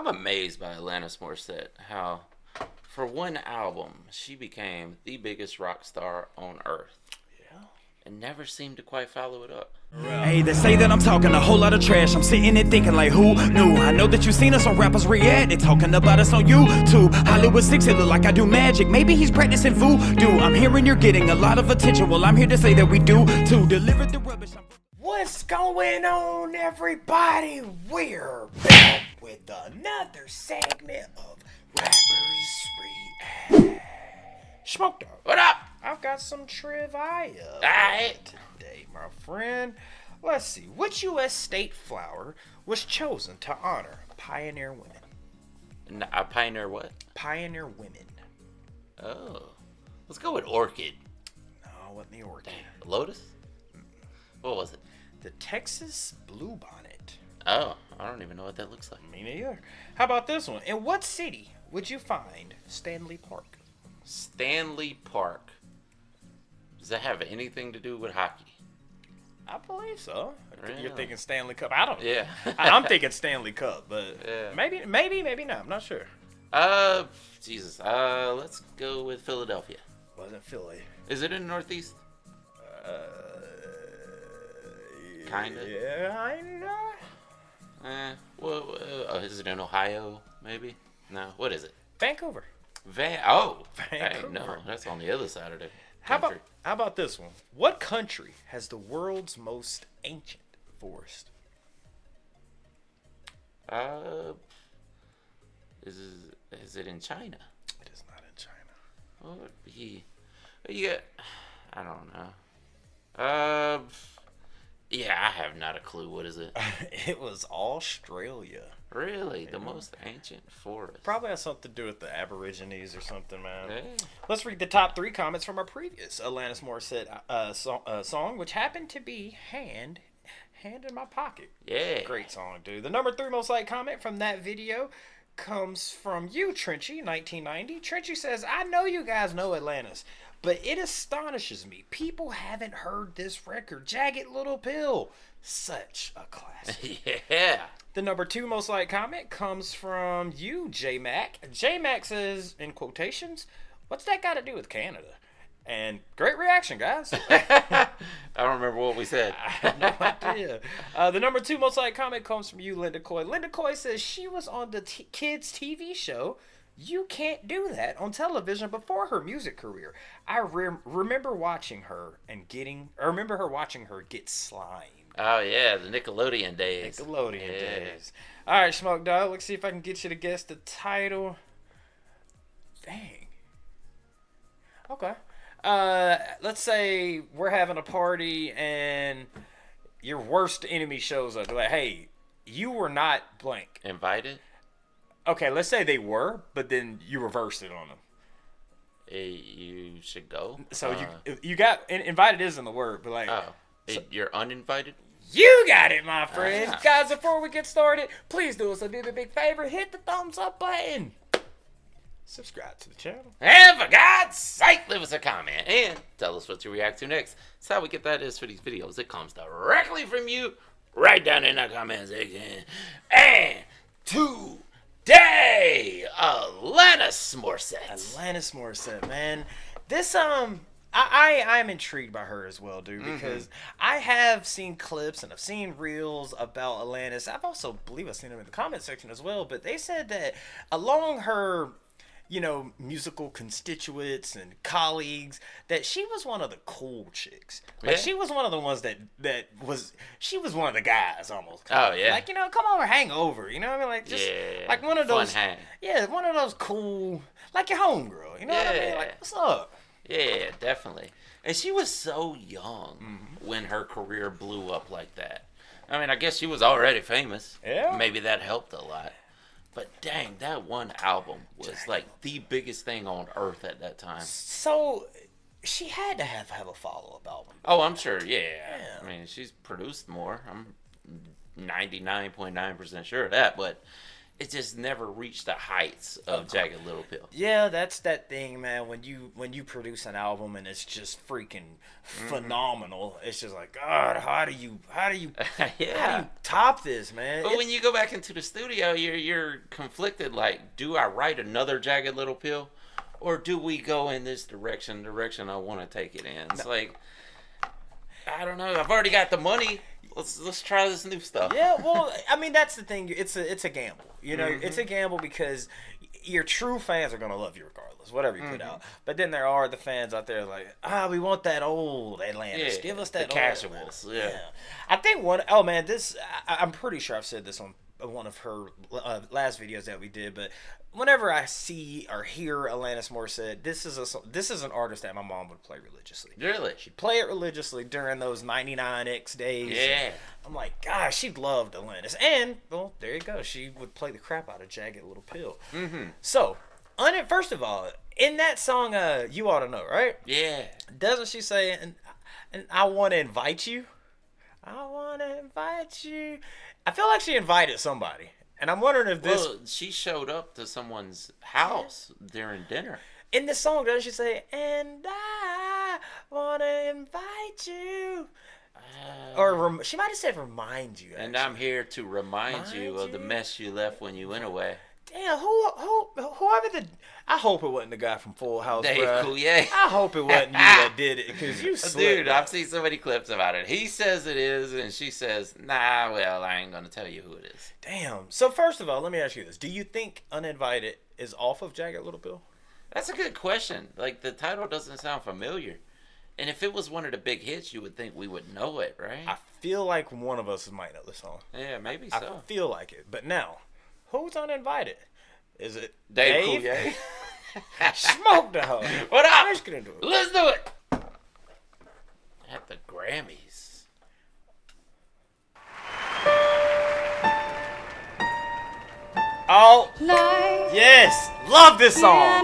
I'm amazed by Alanis Morissette. How, for one album, she became the biggest rock star on earth. Yeah. And never seemed to quite follow it up. Hey, they say that I'm talking a whole lot of trash. I'm sitting there thinking like, who knew? I know that you seen us on rappers react. They talking about us on YouTube. Hollywood 6, it look like I do magic. Maybe he's practicing voodoo. I'm hearing you're getting a lot of attention. Well, I'm here to say that we do to deliver the rubbish. What's going on, everybody? We're back with another segment of Rappers React. Smoke Dog. What up? I've got some trivia Alright. today, my friend. Let's see. Which U.S. state flower was chosen to honor pioneer women? Pioneer what? Pioneer women. Oh. Let's go with orchid. No, it wasn't the orchid. Lotus? What was it? The Texas bluebonnet. Oh, I don't even know what that looks like. Me neither. How about this one? In what city would you find Stanley Park? Stanley Park. Does that have anything to do with hockey? I believe so. Really? You're thinking Stanley Cup. I don't know. Yeah. I'm thinking Stanley Cup, but Yeah. maybe not. I'm not sure. Jesus. Let's go with Philadelphia. Wasn't Philly. Is it in the Northeast? Kinda. Yeah, Well, is it in Ohio, maybe? No. What is it? Vancouver. Vancouver. Vancouver. No, that's on the other side of the How country. about this one? What country has the world's most ancient forest? Is it in China? It is not in China. What would be? Yeah, I don't know. Yeah, I have not a clue. What is it? It was Australia. Really, the most ancient forest? Probably has something to do with the Aborigines or something, man. Yeah. Let's read the top 3 comments from our previous Alanis Morissette song, which happened to be Hand in My Pocket. Yeah. Great song, dude. The number 3 most liked comment from that video comes from you, Trenchy, 1990. Trenchy says, I know you guys know Atlantis, but it astonishes me. People haven't heard this record, Jagged Little Pill. Such a classic. Yeah. The number 2 most liked comment comes from you, J-Mac. J-Mac says, in quotations, what's that got to do with Canada? And great reaction, guys. I don't remember what we said. I have no idea. The number 2 most liked comment comes from you, Linda Coy. Linda Coy says she was on the kids' TV show You Can't Do That on television before her music career. I remember watching her get slime. Oh yeah, the Nickelodeon days. Days. All right, Smoke Dog. Let's see if I can get you to guess the title. Dang. Okay. Let's say we're having a party and your worst enemy shows up. They're like, hey, you were not blank. Invited? Okay, let's say they were, but then you reversed it on them. You should go. So you got invited isn't the word, but like. Oh. You're uninvited? You got it, my friend. Guys, before we get started, please do us a big favor. Hit the thumbs up button. Subscribe to the channel. And for God's sake, leave us a comment and tell us what you react to next. That's how we get that is for these videos. It comes directly from you right down in the comment section. And today, Alanis Morissette. Alanis Morissette, man. This, I'm intrigued by her as well, dude, because I have seen clips and I've seen reels about Alanis. I've also believe I've seen them in the comment section as well, but they said that along her, musical constituents and colleagues, that she was one of the cool chicks. Like, she was one of the ones she was one of the guys almost. Oh, yeah. Like, come over, hang over, you know what I mean? Like, just, like one of those. Fun hang. Yeah, one of those cool, like your homegirl, you know what I mean? Like, what's up? Yeah, definitely. And she was so young when her career blew up like that. I mean, I guess she was already famous. Yeah. Maybe that helped a lot. But dang, that one album was like the biggest thing on earth at that time. So she had to have a follow-up album. Oh, I'm sure, yeah. I mean, she's produced more. I'm 99.9% sure of that. But it just never reached the heights of Jagged Little Pill. Yeah, that's that thing, man. When you produce an album and it's just freaking phenomenal, it's just like, God, how do you top this, man? But when you go back into the studio, you're conflicted. Like, do I write another Jagged Little Pill, or do we go in this direction I want to take it in? It's like, I don't know. I've already got the money. Let's try this new stuff. Yeah, well, I mean, that's the thing. It's a gamble. You know, it's a gamble because your true fans are gonna love you regardless, whatever you put out. But then there are the fans out there like, we want that old Atlantis. Give us that the old casuals. Yeah. I think I'm pretty sure I've said this on one of her last videos that we did, but whenever I see or hear Alanis Morissette, this is an artist that my mom would play religiously. Really? She'd play it religiously during those 99X days. Yeah. I'm like, gosh, she loved Alanis. And, well, there you go. She would play the crap out of Jagged Little Pill. So, first of all, in that song, You Oughta Know, right? Yeah. Doesn't she say, and I want to invite you? I want to invite you. I feel like she invited somebody. And I'm wondering if this... Well, she showed up to someone's house during dinner. In this song, doesn't she say, and I want to invite you? Or she might have said remind you. Actually. And I'm here to remind you of the mess you left when you went away. Damn, whoever I hope it wasn't the guy from Full House, Dave bro. Coulier. I hope it wasn't you that did it, because you slipped. Dude, I've seen so many clips about it. He says it is, and she says, nah, well, I ain't gonna tell you who it is. Damn. So first of all, let me ask you this. Do you think Uninvited is off of Jagged Little Pill? That's a good question. Like, the title doesn't sound familiar. And if it was one of the big hits, you would think we would know it, right? I feel like one of us might know the song. Yeah, maybe so. I feel like it. But now, who's Uninvited? Is it Dave? Coulier? Smoke the hoe. What up? Let's get into it. Let's do it. At the Grammys. Oh, yes. Love this song.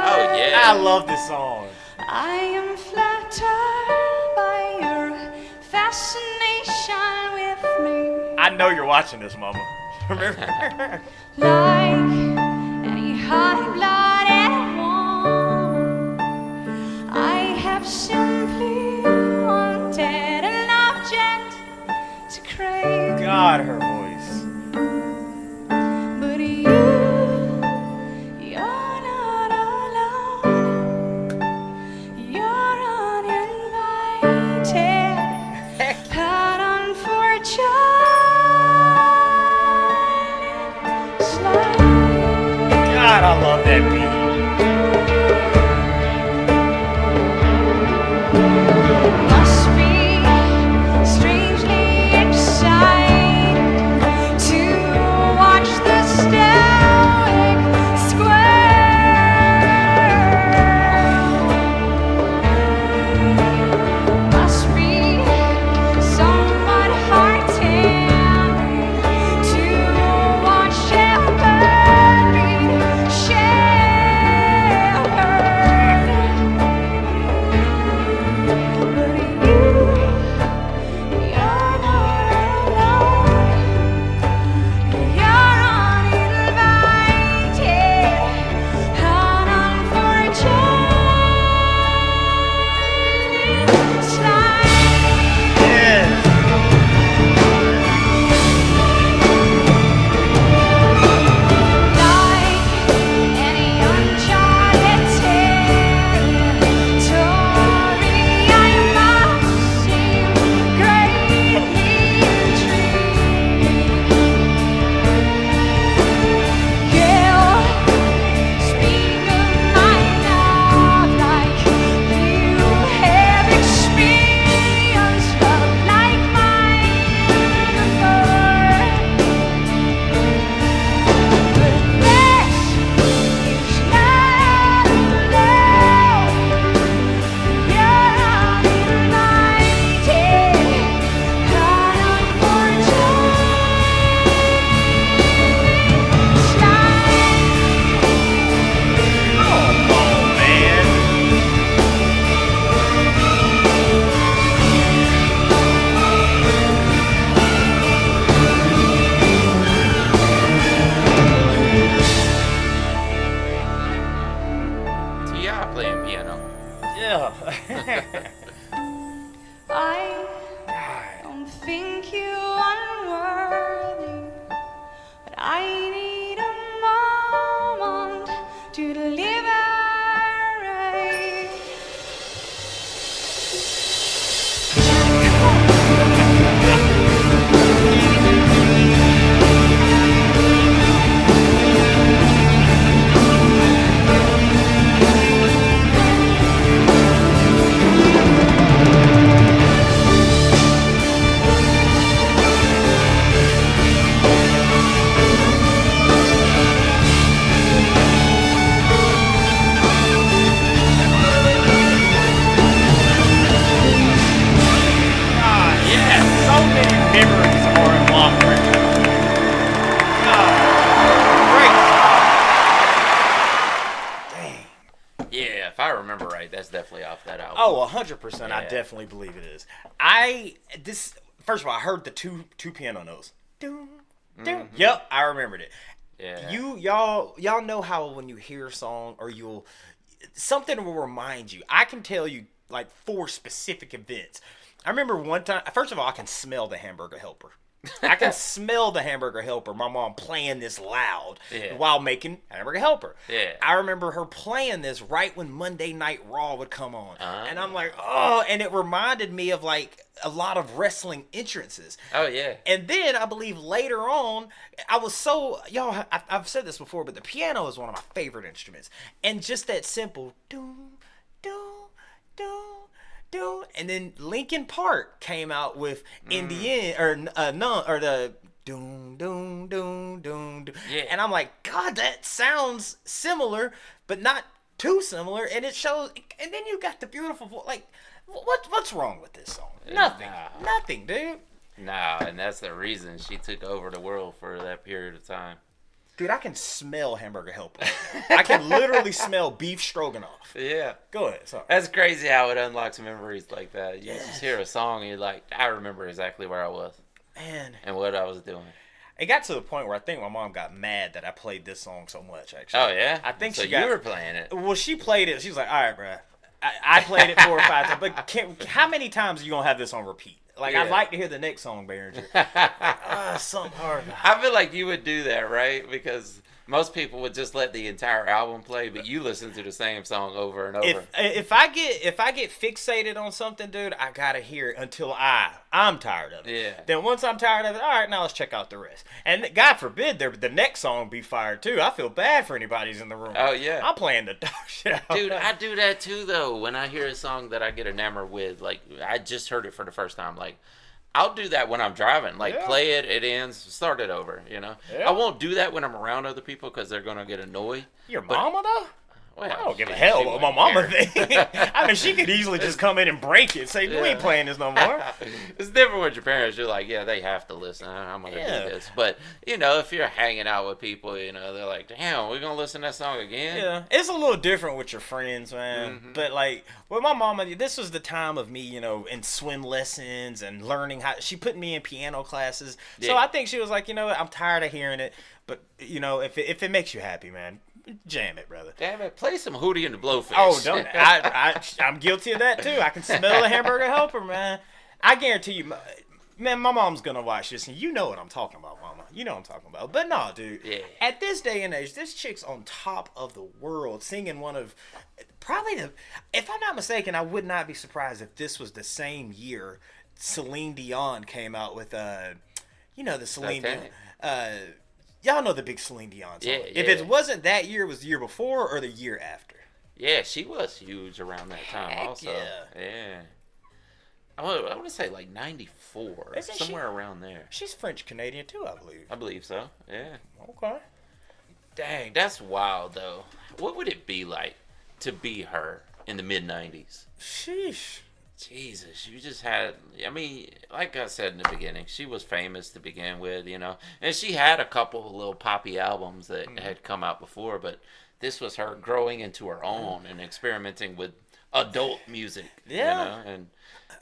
Oh, yeah. I love this song. I am flattered by your fascination with me. I know you're watching this, Mama. Remember? Like any hot-blooded woman, I have simply wanted an object to crave. God, her voice. But you're not alone. You're uninvited. But unfortunate. God, I love that beat. Must be strangely exciting to watch the stoic square. Must be somewhat heart-tearing to watch shepherd be shed. remember right, that's definitely off that album. Oh, 100%. I Yeah. definitely believe it is. First of all, I heard the two piano notes. Doom, doom. Yep, I remembered it. Yeah. Y'all know how when you hear a song or something will remind you. I can tell you like 4 specific events. I remember one time. First of all, I can smell the Hamburger Helper. I can smell the Hamburger Helper. My mom playing this loud while making Hamburger Helper. Yeah. I remember her playing this right when Monday Night Raw would come on. And I'm like, oh, and it reminded me of like a lot of wrestling entrances. Oh, yeah. And then I believe later on, I've said this before, but the piano is one of my favorite instruments. And just that simple, doom, doom, doom. And then Linkin Park came out with in the end the doom doom doom doom. Yeah. And I'm like, God, that sounds similar, but not too similar. And it shows. And then you got the beautiful voice. Like, what's wrong with this song? Nothing, dude. Nah, and that's the reason she took over the world for that period of time. Dude, I can smell Hamburger Helper. I can literally smell beef stroganoff. Yeah. Go ahead. Sorry. That's crazy how it unlocks memories like that. You just hear a song and you're like, I remember exactly where I was. Man. And what I was doing. It got to the point where I think my mom got mad that I played this song so much, actually. Oh, yeah? I think so she got... you were playing it. Well, she played it. She was like, all right, bro. I played it 4 or 5 times. But how many times are you going to have this on repeat? Like, Yeah. I'd like to hear the next song, Behringer. Something hard. I feel like you would do that, right? Because most people would just let the entire album play, but you listen to the same song over and over. If I get fixated on something, dude, I gotta hear it until I'm tired of it. Yeah. Then once I'm tired of it, all right, now let's check out the rest. And God forbid the next song be fired too. I feel bad for anybody who's in the room. Oh, yeah. I'm playing the dog shit out. Dude, I do that too, though. When I hear a song that I get enamored with, like, I just heard it for the first time, like, I'll do that when I'm driving. Like, play it, it ends, start it over, you know? Yeah. I won't do that when I'm around other people because they're going to get annoyed. Your mama, though? Well, I don't give a she hell what my wouldn't mama care. think. I mean, she could easily just come in and break it. Say, we ain't playing this no more. It's different with your parents. You're like, yeah, they have to listen. I'm going to do this. But, you know, if you're hanging out with people, you know, they're like, damn, we're going to listen to that song again? Yeah, it's a little different with your friends, man. But, like, with my mama, this was the time of me, you know, in swim lessons and learning how. She put me in piano classes. So I think she was like, you know what, I'm tired of hearing it. But, you know, if it makes you happy, man, jam it, brother. Damn it, play some Hootie and the Blowfish. Oh, don't. I'm guilty of that, too. I can smell the Hamburger Helper, man. I guarantee you, man, my mom's going to watch this, and you know what I'm talking about, mama. You know what I'm talking about. But no, dude. Yeah. At this day and age, this chick's on top of the world, singing one of probably if I'm not mistaken, I would not be surprised if this was the same year Celine Dion came out with, you know, the Celine Dion. Y'all know the big Celine Dion song. Yeah, If it wasn't that year, it was the year before or the year after. Yeah, she was huge around that time Heck also. yeah. Yeah. I want to say like 94, Isn't somewhere around there. She's French-Canadian too, I believe. I believe so, yeah. Okay. Dang, that's wild though. What would it be like to be her in the mid-90s? Sheesh. Jesus, you just had, I mean, like I said in the beginning, she was famous to begin with, you know. And she had a couple of little poppy albums that had come out before, but this was her growing into her own and experimenting with adult music, Yeah. you know. And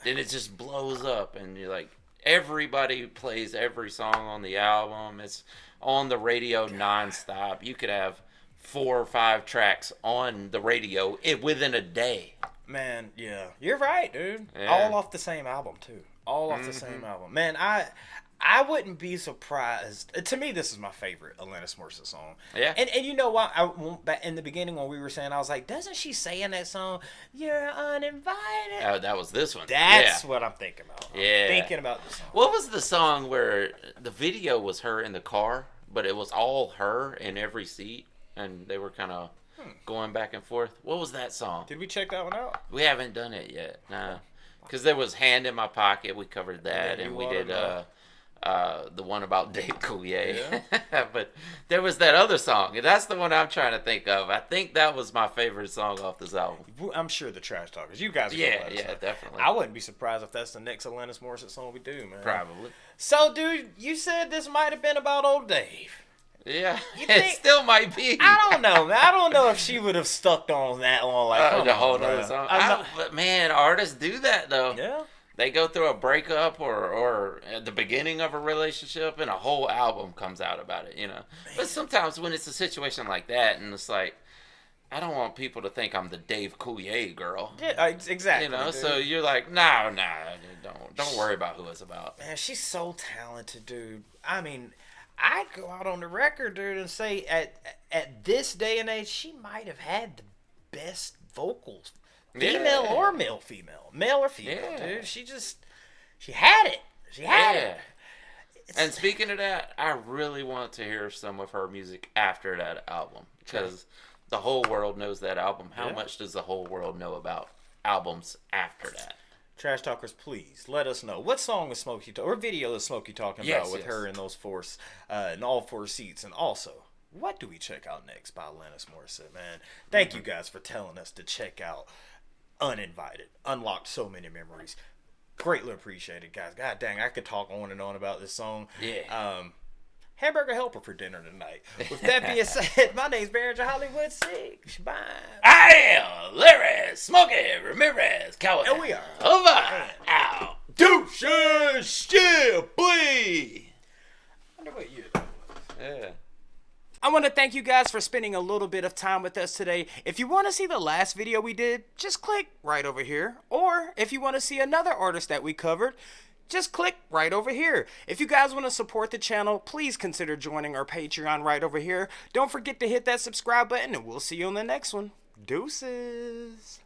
then it just blows up, and you're like, everybody plays every song on the album. It's on the radio nonstop. You could have 4 or 5 tracks on the radio within a day. Man, yeah. You're right, dude. Yeah. All off the same album, too. All off the same album. Man, I wouldn't be surprised. To me, this is my favorite Alanis Morissette song. Yeah. And you know what? In the beginning when we were saying, I was like, doesn't she say in that song, "You're uninvited"? Oh, that was this one. That's yeah. what I'm thinking about. Yeah. I'm thinking about the song. What was the song where the video was her in the car, but it was all her in every seat, and they were kind of going back and forth? What was that song? Did we check that one out? We haven't done it yet, nah. Because there was Hand in My Pocket, we covered that, Yeah, and You we Oughta did Know. the one about Dave Coulier. Yeah. But there was that other song, and that's the one I'm trying to think of. I think that was my favorite song off this album. I'm sure the Trash Talkers. You guys are Yeah, gonna let us yeah, know. definitely. I wouldn't be surprised if that's the next Alanis Morissette song we do, man. Probably. So, dude, you said this might have been about old Dave. Yeah, You it think- still might be. I don't know, man. I don't know if she would have stuck on that long. Like, come The on, whole bro. nother song. I'm not- But man, artists do that though. yeah. They go through a breakup or at the beginning of a relationship, and a whole album comes out about it, you know. But sometimes when it's a situation like that, and it's like, I don't want people to think I'm the Dave Coulier girl. Yeah, exactly. You know, dude. so you're like, no, don't worry about who it's about. Man, she's so talented, dude. I mean, I'd go out on the record, dude, and say at this day and age, she might have had the best vocals, female Yeah. or male or female, Yeah. dude. She had it. She had it. And speaking of that, I really want to hear some of her music after that album, because the whole world knows that album. How Yeah. much does the whole world know about albums after that? Trash talkers, please let us know what song is Smokey or video is Smokey talking about with Yes. her in those in all four seats, and also what do we check out next by Alanis Morissette, man? Thank you guys for telling us to check out Uninvited. Unlocked so many memories. Greatly appreciated, guys. God dang, I could talk on and on about this song. Yeah. Hamburger helper for dinner tonight. With that being said, my name's Barry Hollywood 6. Bye. I am Larry Smokey Ramirez Coward. And we are over out. Deuces, yeah, boy. I wonder what you do. Yeah. I want to thank you guys for spending a little bit of time with us today. If you want to see the last video we did, just click right over here. Or if you want to see another artist that we covered, just click right over here. If you guys want to support the channel, please consider joining our Patreon right over here. Don't forget to hit that subscribe button, and we'll see you on the next one. Deuces.